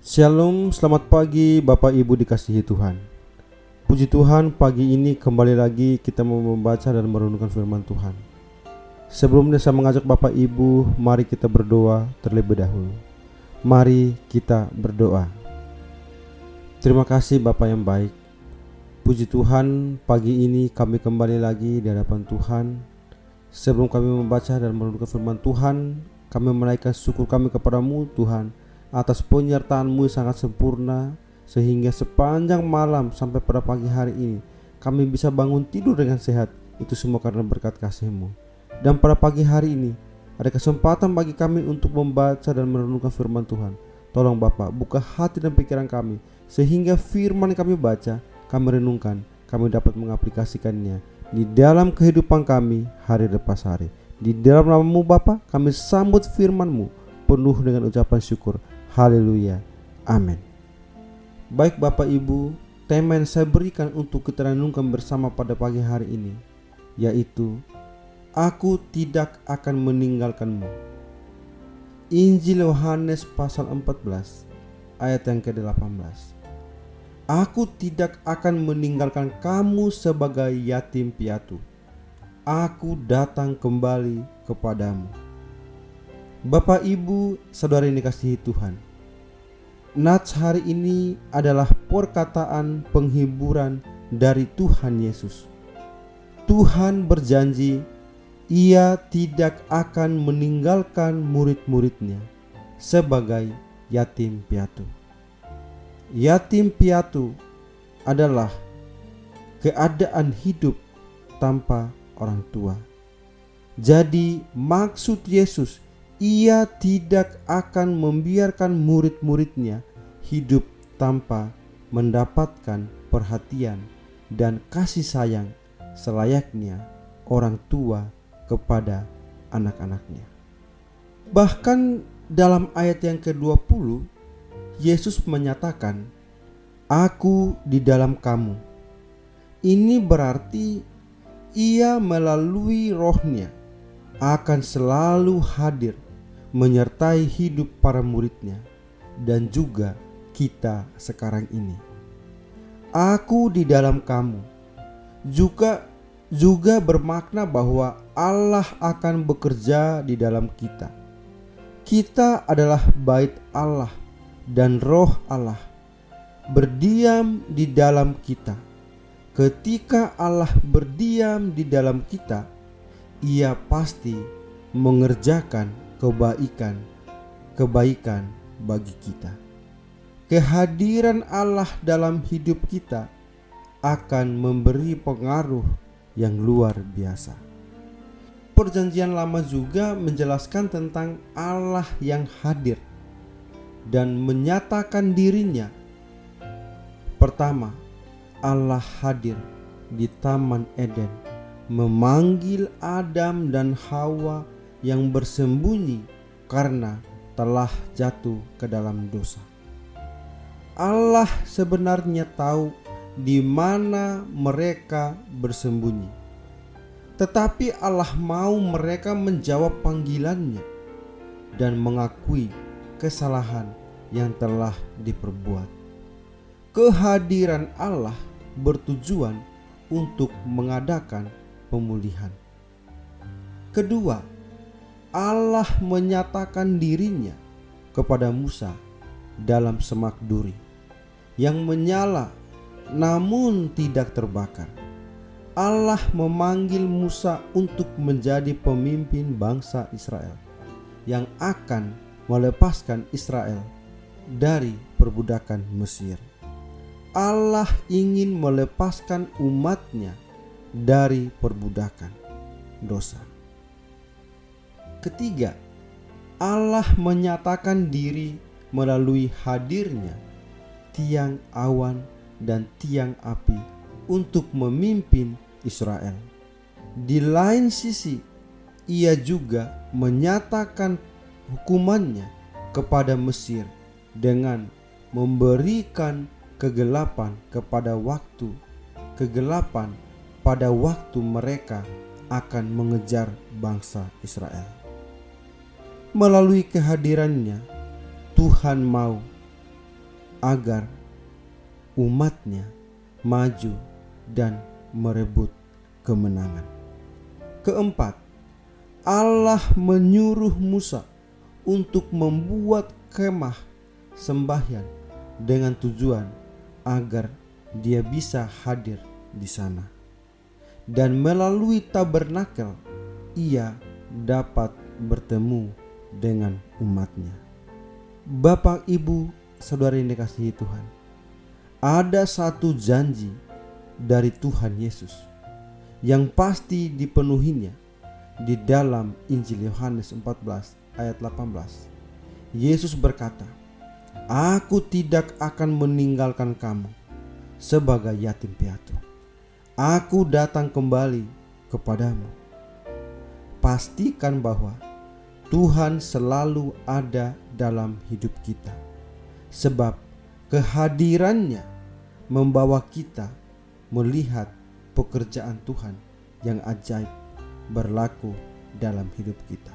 Shalom, selamat pagi Bapak Ibu dikasihi Tuhan. Puji Tuhan, pagi ini kembali lagi kita mau membaca dan merenungkan firman Tuhan. Sebelumnya saya mengajak Bapak Ibu, mari kita berdoa terlebih dahulu. Mari kita berdoa. Terima kasih Bapak yang baik. Puji Tuhan, pagi ini kami kembali lagi di hadapan Tuhan. Sebelum kami membaca dan merenungkan firman Tuhan, kami menaikkan syukur kami kepadamu Tuhan atas penyertaan-Mu sangat sempurna, sehingga sepanjang malam sampai pada pagi hari ini kami bisa bangun tidur dengan sehat. Itu semua karena berkat kasih-Mu. Dan pada pagi hari ini ada kesempatan bagi kami untuk membaca dan merenungkan firman Tuhan. Tolong Bapak, buka hati dan pikiran kami, sehingga firman yang kami baca, kami renungkan, kami dapat mengaplikasikannya di dalam kehidupan kami hari lepas hari. Di dalam nama-Mu Bapa, kami sambut firman-Mu penuh dengan ucapan syukur. Haleluya, amin. Baik Bapak Ibu, tema yang saya berikan untuk kita renungkan bersama pada pagi hari ini, yaitu Aku tidak akan meninggalkanmu. Injil Yohanes pasal 14 ayat yang ke-18. Aku tidak akan meninggalkan kamu sebagai yatim piatu. Aku datang kembali kepadamu. Bapak Ibu, saudara yang dikasihi Tuhan, nats hari ini adalah perkataan penghiburan dari Tuhan Yesus. Tuhan berjanji Ia tidak akan meninggalkan murid-muridnya sebagai yatim piatu. Yatim piatu adalah keadaan hidup tanpa orang tua. Jadi maksud Yesus, Ia tidak akan membiarkan murid-muridnya hidup tanpa mendapatkan perhatian dan kasih sayang selayaknya orang tua kepada anak-anaknya. Bahkan dalam ayat yang ke-20, Yesus menyatakan, Aku di dalam kamu. Ini berarti Ia melalui rohnya akan selalu hadir menyertai hidup para muridnya dan juga kita sekarang ini. Aku di dalam kamu juga bermakna bahwa Allah akan bekerja di dalam kita. Kita adalah bait Allah dan roh Allah berdiam di dalam kita. Ketika Allah berdiam di dalam kita, Ia pasti mengerjakan kebaikan bagi kita. Kehadiran Allah dalam hidup kita akan memberi pengaruh yang luar biasa. Perjanjian Lama juga menjelaskan tentang Allah yang hadir dan menyatakan dirinya. Pertama, Allah hadir di Taman Eden, memanggil Adam dan Hawa yang bersembunyi karena telah jatuh ke dalam dosa. Allah sebenarnya tahu di mana mereka bersembunyi, tetapi Allah mau mereka menjawab panggilannya dan mengakui kesalahan yang telah diperbuat. Kehadiran Allah bertujuan untuk mengadakan pemulihan. Kedua, Allah menyatakan dirinya kepada Musa dalam semak duri yang menyala namun tidak terbakar. Allah memanggil Musa untuk menjadi pemimpin bangsa Israel yang akan melepaskan Israel dari perbudakan Mesir. Allah ingin melepaskan umatnya dari perbudakan dosa. Ketiga, Allah menyatakan diri melalui hadirnya tiang awan dan tiang api untuk memimpin Israel. Di lain sisi, Ia juga menyatakan hukumannya kepada Mesir dengan memberikan kegelapan pada waktu mereka akan mengejar bangsa Israel. Melalui kehadirannya, Tuhan mau agar umatnya maju dan merebut kemenangan. Keempat, Allah menyuruh Musa untuk membuat kemah sembahyang dengan tujuan agar dia bisa hadir di sana. Dan melalui tabernakel ia dapat bertemu dengan umatnya. Bapak, Ibu, saudara yang dikasihi Tuhan, ada satu janji dari Tuhan Yesus yang pasti dipenuhinya di dalam Injil Yohanes 14 ayat 18. Yesus berkata, "Aku tidak akan meninggalkan kamu sebagai yatim piatu. Aku datang kembali kepadamu." Pastikan bahwa Tuhan selalu ada dalam hidup kita, sebab kehadirannya membawa kita melihat pekerjaan Tuhan yang ajaib berlaku dalam hidup kita.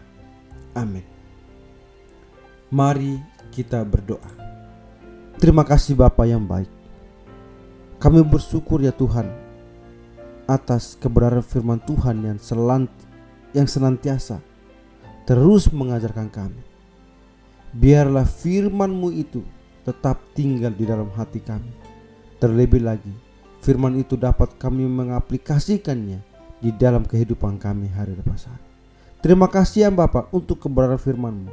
Amin. Mari kita berdoa. Terima kasih Bapa yang baik. Kami bersyukur ya Tuhan atas kebenaran firman Tuhan yang senantiasa terus mengajarkan kami. Biarlah firman-Mu itu tetap tinggal di dalam hati kami. Terlebih lagi, firman itu dapat kami mengaplikasikannya di dalam kehidupan kami hari lepas hari. Terima kasih ya Bapa untuk kebenaran firman-Mu.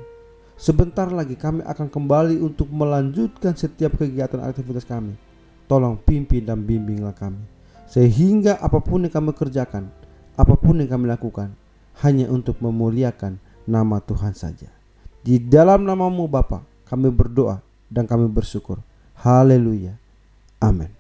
Sebentar lagi kami akan kembali untuk melanjutkan setiap kegiatan aktivitas kami. Tolong pimpin dan bimbinglah kami, sehingga apapun yang kami kerjakan, apapun yang kami lakukan, hanya untuk memuliakan nama Tuhan saja. Di dalam nama-Mu Bapa, kami berdoa dan kami bersyukur. Haleluya. Amin.